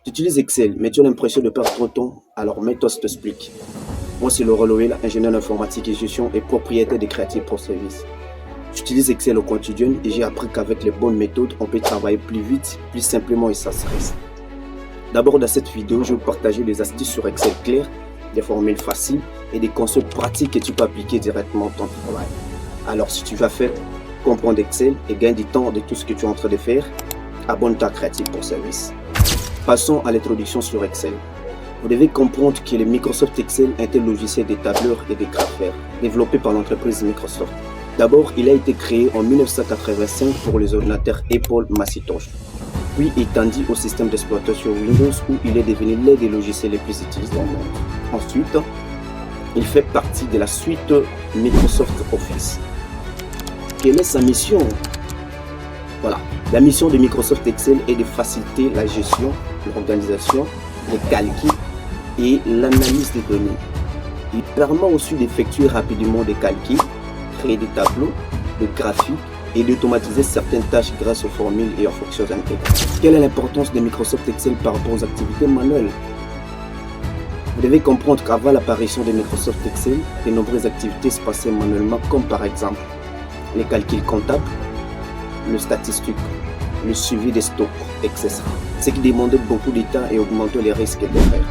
Tu utilises Excel, mais tu as l'impression de perdre trop de temps, alors mets-toi, je t'explique. Moi, c'est Laurent Loël, ingénieur informatique et gestion et propriétaire de Creative Pro Service. J'utilise Excel au quotidien et j'ai appris qu'avec les bonnes méthodes, on peut travailler plus vite, plus simplement et sans stress. D'abord, dans cette vidéo, je vais vous partager des astuces sur Excel claires, des formules faciles et des conseils pratiques que tu peux appliquer directement dans ton travail. Alors, si tu vas faire comprendre Excel et gagner du temps de tout ce que tu es en train de faire, abonne-toi à Creative Pro Service. Passons à l'introduction sur Excel. Vous devez comprendre que le Microsoft Excel est un logiciel de tableurs et de graphaires développé par l'entreprise Microsoft. D'abord, il a été créé en 1985 pour les ordinateurs Apple Macintosh, puis étendu au système d'exploitation Windows où il est devenu l'un des logiciels les plus utilisés au monde. Ensuite, il fait partie de la suite Microsoft Office. Quelle est sa mission? Voilà. La mission de Microsoft Excel est de faciliter la gestion, l'organisation, les calculs et l'analyse des données. Il permet aussi d'effectuer rapidement des calculs, créer des tableaux, des graphiques et d'automatiser certaines tâches grâce aux formules et aux fonctions intégrées. Quelle est l'importance de Microsoft Excel par rapport aux activités manuelles? Vous devez comprendre qu'avant l'apparition de Microsoft Excel, de nombreuses activités se passaient manuellement, comme par exemple les calculs comptables, le statistique, le suivi des stocks, etc. Ce qui demandait beaucoup de temps et augmentait les risques d'erreur.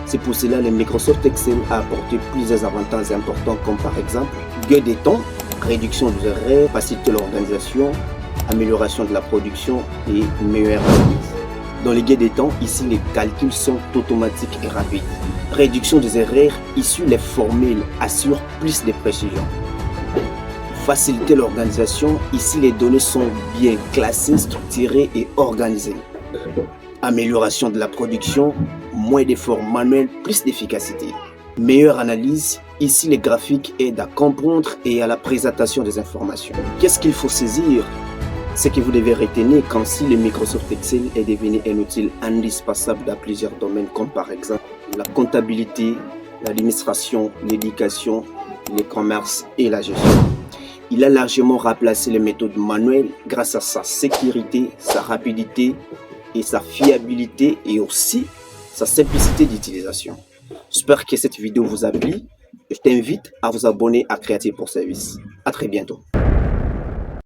C'est pour cela que Microsoft Excel a apporté plusieurs avantages importants comme par exemple gain de temps, réduction des erreurs, faciliter l'organisation, amélioration de la production et meilleure analyse. Dans les gains de temps, ici les calculs sont automatiques et rapides. Réduction des erreurs, ici les formules assurent plus de précision. Faciliter l'organisation, ici les données sont bien classées, structurées et organisées. Amélioration de la production, moins d'efforts manuels, plus d'efficacité. Meilleure analyse, ici les graphiques aident à comprendre et à la présentation des informations. Qu'est-ce qu'il faut saisir? Ce que vous devez retenir qu'ainsi le Microsoft Excel est devenu un outil indispensable dans plusieurs domaines comme par exemple la comptabilité, l'administration, l'éducation, le commerce et la gestion. Il a largement remplacé les méthodes manuelles grâce à sa sécurité, sa rapidité et sa fiabilité et aussi sa simplicité d'utilisation. J'espère que cette vidéo vous a plu. Je t'invite à vous abonner à Creative Pro Service. À très bientôt.